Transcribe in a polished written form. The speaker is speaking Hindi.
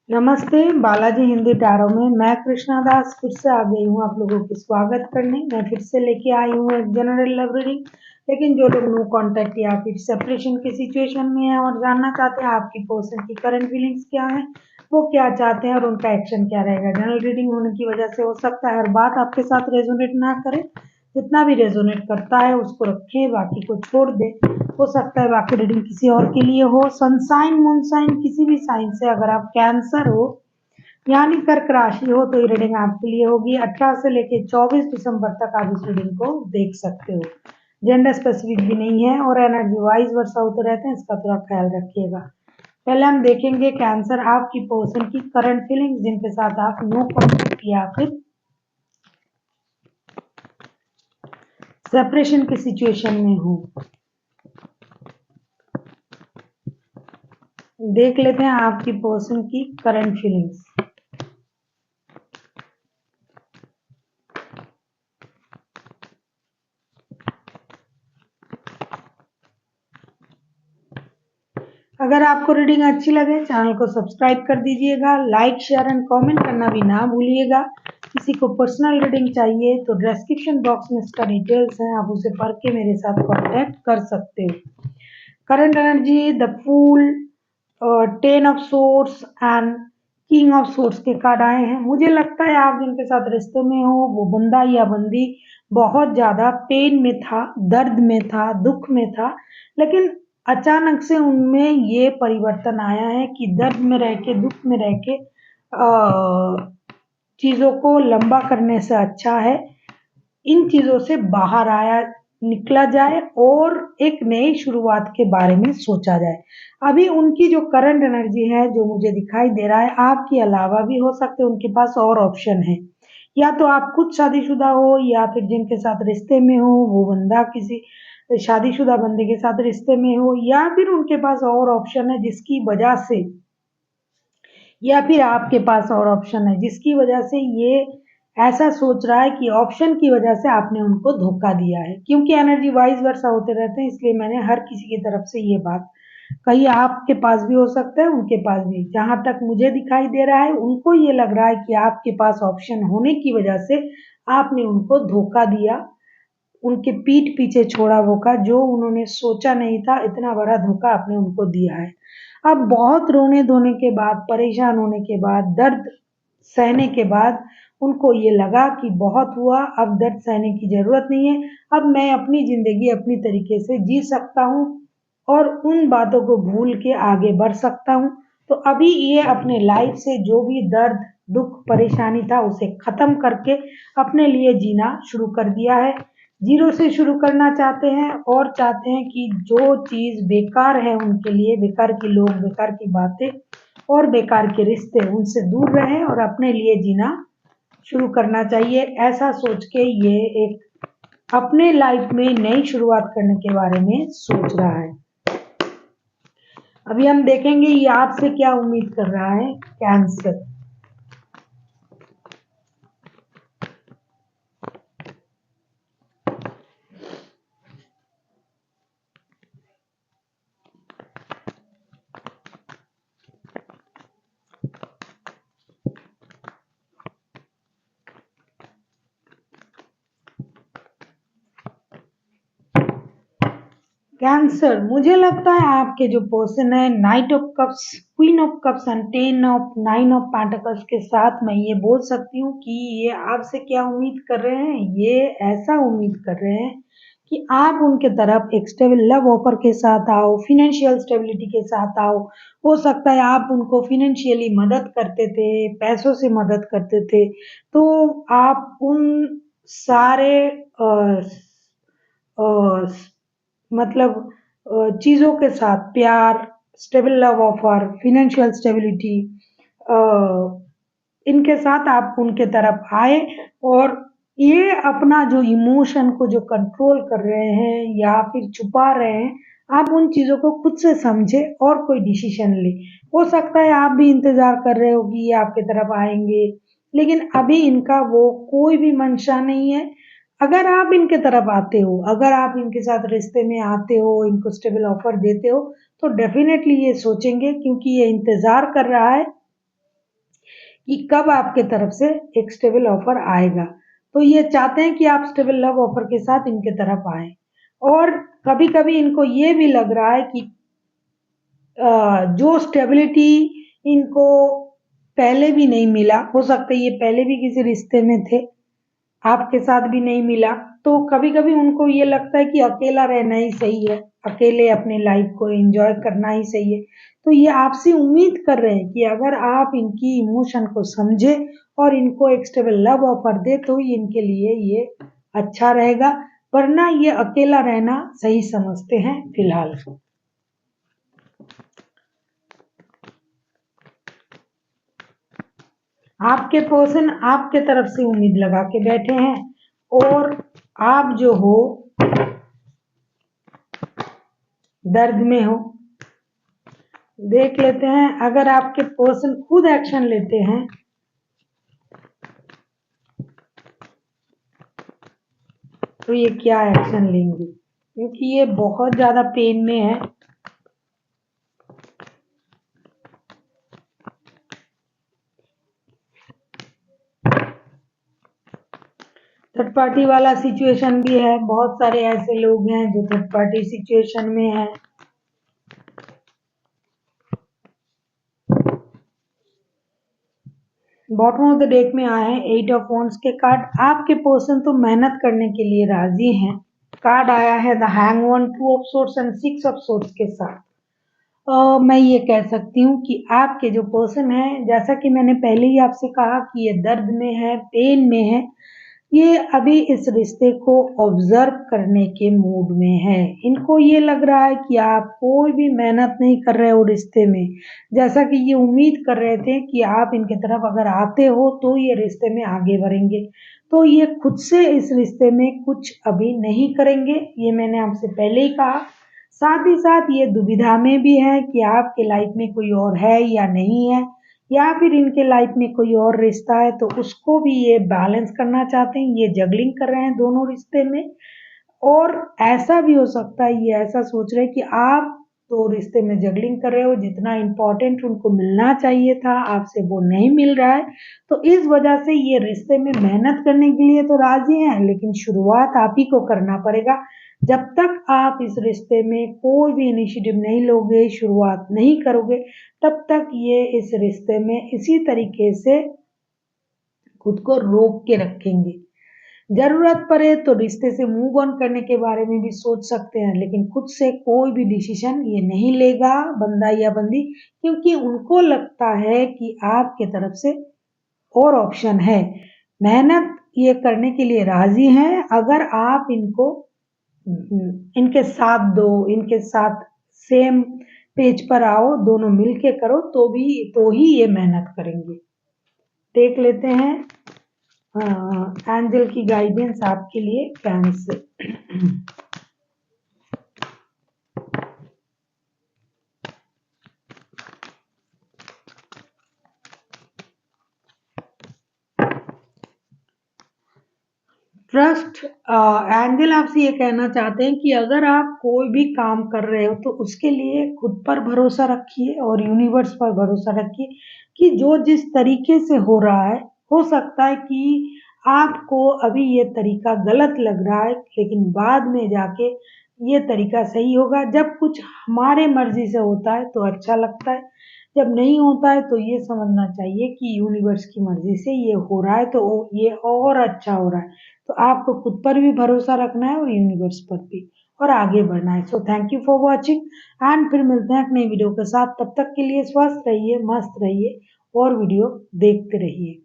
नमस्ते, बालाजी हिंदी टैरो में मैं कृष्णा दास फिर से आ गई हूँ आप लोगों की स्वागत करने। मैं फिर से लेके आई हूँ एक जनरल लव रीडिंग। लेकिन जो लोग नो कांटेक्ट या फिर सेपरेशन की सिचुएशन में है और जानना चाहते हैं आपकी पर्सन की करंट फीलिंग्स क्या है, वो क्या चाहते हैं और उनका एक्शन क्या रहेगा। जनरल रीडिंग होने की वजह से हो सकता है हर बात आपके साथ रेजोनेट ना करे, जितना भी रेजोनेट करता है उसको रखें, बाकी को छोड़ दे। हो सकता है बाकी रीडिंग किसी और के लिए हो। सनसाइन मूनसाइन किसी भी साइन से अगर आप कैंसर हो यानी कर्क राशि हो तो ये रीडिंग आपके लिए होगी। 18 से लेकर 24 दिसंबर तक आप इस रीडिंग को देख सकते हो। जेंडर स्पेसिफिक भी नहीं है और एनर्जी वाइज वर्षा होते रहते हैं, इसका थोड़ा ख्याल रखिएगा। पहले हम देखेंगे कैंसर आपकी पर्सन की करंट फीलिंग्स जिनके साथ आप नो कॉन्टेक्ट या फिर सेपरेशन की सिचुएशन में हो। देख लेते हैं आपकी पर्सन की करंट फीलिंग्स। अगर आपको रीडिंग अच्छी लगे चैनल को सब्सक्राइब कर दीजिएगा, लाइक शेयर एंड कमेंट करना भी ना भूलिएगा। किसी को पर्सनल रीडिंग चाहिए तो डिस्क्रिप्शन बॉक्स में इसका डिटेल्स है, आप उसे पढ़ के मेरे साथ कांटेक्ट कर सकते हो। Current energy the fool, 10 of swords and king of swords के कार्ड आए हैं। मुझे लगता है आप जिनके साथ रिश्ते में हो वो बंदा या बंदी बहुत ज्यादा पेन में था, दर्द में था, दुख में था, लेकिन अचानक से उनमें ये परिवर्तन आया है कि दर्द में रह के, दुख में रह के चीजों को लंबा करने से अच्छा है इन चीजों से बाहर आया निकला जाए और एक नई शुरुआत के बारे में सोचा जाए। अभी उनकी जो करंट एनर्जी है जो मुझे दिखाई दे रहा है, आपके अलावा भी हो सकते हैं उनके पास और ऑप्शन है। या तो आप खुद शादीशुदा हो या फिर जिनके साथ रिश्ते में हो वो बंदा किसी शादीशुदा बंदे के साथ रिश्ते में हो, या फिर उनके पास और ऑप्शन है जिसकी वजह से, या फिर आपके पास और ऑप्शन है जिसकी वजह से ये ऐसा सोच रहा है कि ऑप्शन की वजह से आपने उनको धोखा दिया है। क्योंकि एनर्जी वाइज वर्षा होते रहते हैं, इसलिए मैंने हर किसी की तरफ से ये बात कही। आपके पास भी हो सकता है, उनके पास भी। जहां तक मुझे दिखाई दे रहा है उनको ये लग रहा है कि आपके पास ऑप्शन होने की वजह से आपने उनको धोखा दिया, उनके पीठ पीछे छोड़ा धोखा। जो उन्होंने सोचा नहीं था इतना बड़ा धोखा आपने उनको दिया है। अब बहुत रोने धोने के बाद, परेशान होने के बाद, दर्द सहने के बाद उनको ये लगा कि बहुत हुआ, अब दर्द सहने की जरूरत नहीं है, अब मैं अपनी जिंदगी अपनी तरीके से जी सकता हूँ और उन बातों को भूल के आगे बढ़ सकता हूँ। तो अभी ये अपने लाइफ से जो भी दर्द दुख परेशानी था उसे खत्म करके अपने लिए जीना शुरू कर दिया है। जीरो से शुरू करना चाहते हैं और चाहते हैं कि जो चीज बेकार है उनके लिए, बेकार के लोग, बेकार की बातें और बेकार के रिश्ते, उनसे दूर रहें और अपने लिए जीना शुरू करना चाहिए। ऐसा सोच के ये एक अपने लाइफ में नई शुरुआत करने के बारे में सोच रहा है। अभी हम देखेंगे ये आपसे क्या उम्मीद कर रहा है कैंसर। कैंसर, मुझे लगता है आपके जो पर्सन है night of cups, queen of cups and 10 of 9 of pentacles के साथ मैं ये बोल सकती हूँ कि ये आपसे क्या उम्मीद कर रहे हैं। ये ऐसा उम्मीद कर रहे हैं कि आप उनके तरफ एक स्टेबल लव ऑफर के साथ आओ, फिनेंशियल स्टेबिलिटी के साथ आओ। हो सकता है आप उनको फिनेंशियली मदद करते थे, पैसों से मदद करते थे, तो आप उन सारे अ, मतलब चीज़ों के साथ, प्यार, stable love offer, financial stability, इनके साथ आप उनके तरफ आए और ये अपना जो इमोशन को जो कंट्रोल कर रहे हैं या फिर छुपा रहे हैं, आप उन चीज़ों को खुद से समझे और कोई डिसीजन ले। हो सकता है आप भी इंतजार कर रहे हो कि ये आपके तरफ आएंगे, लेकिन अभी इनका वो कोई भी मंशा नहीं है। अगर आप इनके तरफ आते हो, अगर आप इनके साथ रिश्ते में आते हो, इनको स्टेबल ऑफर देते हो, तो डेफिनेटली ये सोचेंगे, क्योंकि ये इंतजार कर रहा है कि कब आपके तरफ से एक स्टेबल ऑफर आएगा। तो ये चाहते हैं कि आप स्टेबल लव ऑफर के साथ इनके तरफ आए। और कभी कभी इनको ये भी लग रहा है कि जो स्टेबिलिटी इनको पहले भी नहीं मिला, हो सकता है ये पहले भी किसी रिश्ते में थे, आपके साथ भी नहीं मिला, तो कभी कभी उनको ये लगता है कि अकेला रहना ही सही है, अकेले अपनी लाइफ को एंजॉय करना ही सही है। तो ये आपसे उम्मीद कर रहे हैं कि अगर आप इनकी इमोशन को समझे और इनको एक स्टेबल लव ऑफर दे तो इनके लिए ये अच्छा रहेगा, वरना ये अकेला रहना सही समझते हैं फिलहाल। आपके पर्सन आपके तरफ से उम्मीद लगा के बैठे हैं और आप जो हो दर्द में हो। देख लेते हैं अगर आपके पर्सन खुद एक्शन लेते हैं तो ये क्या एक्शन लेंगे, क्योंकि ये बहुत ज्यादा पेन में है। थर्ड पार्टी वाला सिचुएशन भी है, बहुत सारे ऐसे लोग हैं जो थर्ड पार्टी सिचुएशन में है। बॉटम ऑफ द डेक में आए हैं 8 ऑफ वॉन्ड्स के कार्ड। आपके पर्सन तो मेहनत करने के लिए राजी हैं। कार्ड आया है the hangman, 2 of swords and 6 of swords के साथ। मैं ये कह सकती हूँ कि आपके जो पर्सन है, जैसा कि मैंने पहले ही आपसे कहा कि ये दर्द में है, पेन में है, ये अभी इस रिश्ते को ऑब्जर्व करने के मूड में है। इनको ये लग रहा है कि आप कोई भी मेहनत नहीं कर रहे हो रिश्ते में, जैसा कि ये उम्मीद कर रहे थे कि आप इनके तरफ अगर आते हो तो ये रिश्ते में आगे बढ़ेंगे। तो ये खुद से इस रिश्ते में कुछ अभी नहीं करेंगे, ये मैंने आपसे पहले ही कहा। साथ ही साथ ये दुविधा में भी है कि आपके लाइफ में कोई और है या नहीं है, या फिर इनके लाइफ में कोई और रिश्ता है तो उसको भी ये बैलेंस करना चाहते हैं, ये जगलिंग कर रहे हैं दोनों रिश्ते में। और ऐसा भी हो सकता है ये ऐसा सोच रहे हैं कि आप तो रिश्ते में जगलिंग कर रहे हो, जितना इम्पोर्टेंट उनको मिलना चाहिए था आपसे वो नहीं मिल रहा है। तो इस वजह से ये रिश्ते में मेहनत करने के लिए तो राजी हैं, लेकिन शुरुआत आप ही को करना पड़ेगा। जब तक आप इस रिश्ते में कोई भी इनिशिएटिव नहीं लोगे, शुरुआत नहीं करोगे, तब तक ये इस रिश्ते में इसी तरीके से खुद को रोक के रखेंगे। जरूरत पड़े तो रिश्ते से मूव ऑन करने के बारे में भी सोच सकते हैं, लेकिन खुद से कोई भी डिसीजन ये नहीं लेगा बंदा या बंदी, क्योंकि उनको लगता है कि आपके तरफ से और ऑप्शन है। मेहनत ये करने के लिए राजी हैं, अगर आप इनको इनके साथ दो, इनके साथ सेम पेज पर आओ, दोनों मिलके करो तो ही ये मेहनत करेंगे। देख लेते हैं एंजल की गाइडेंस आपके लिए फैंस से। ट्रस्ट एंजल आपसे ये कहना चाहते हैं कि अगर आप कोई भी काम कर रहे हो तो उसके लिए खुद पर भरोसा रखिए और यूनिवर्स पर भरोसा रखिए कि जो जिस तरीके से हो रहा है, हो सकता है कि आपको अभी ये तरीका गलत लग रहा है, लेकिन बाद में जाके ये तरीका सही होगा। जब कुछ हमारे मर्जी से होता है तो अच्छा लगता है, जब नहीं होता है तो ये समझना चाहिए कि यूनिवर्स की मर्जी से ये हो रहा है तो ये और अच्छा हो रहा है। तो आपको खुद पर भी भरोसा रखना है और यूनिवर्स पर भी, और आगे बढ़ना है। So thank you for watching and फिर मिलते हैं एक नई वीडियो के साथ। तब तक के लिए स्वस्थ रहिए, मस्त रहिए और वीडियो देखते रहिए।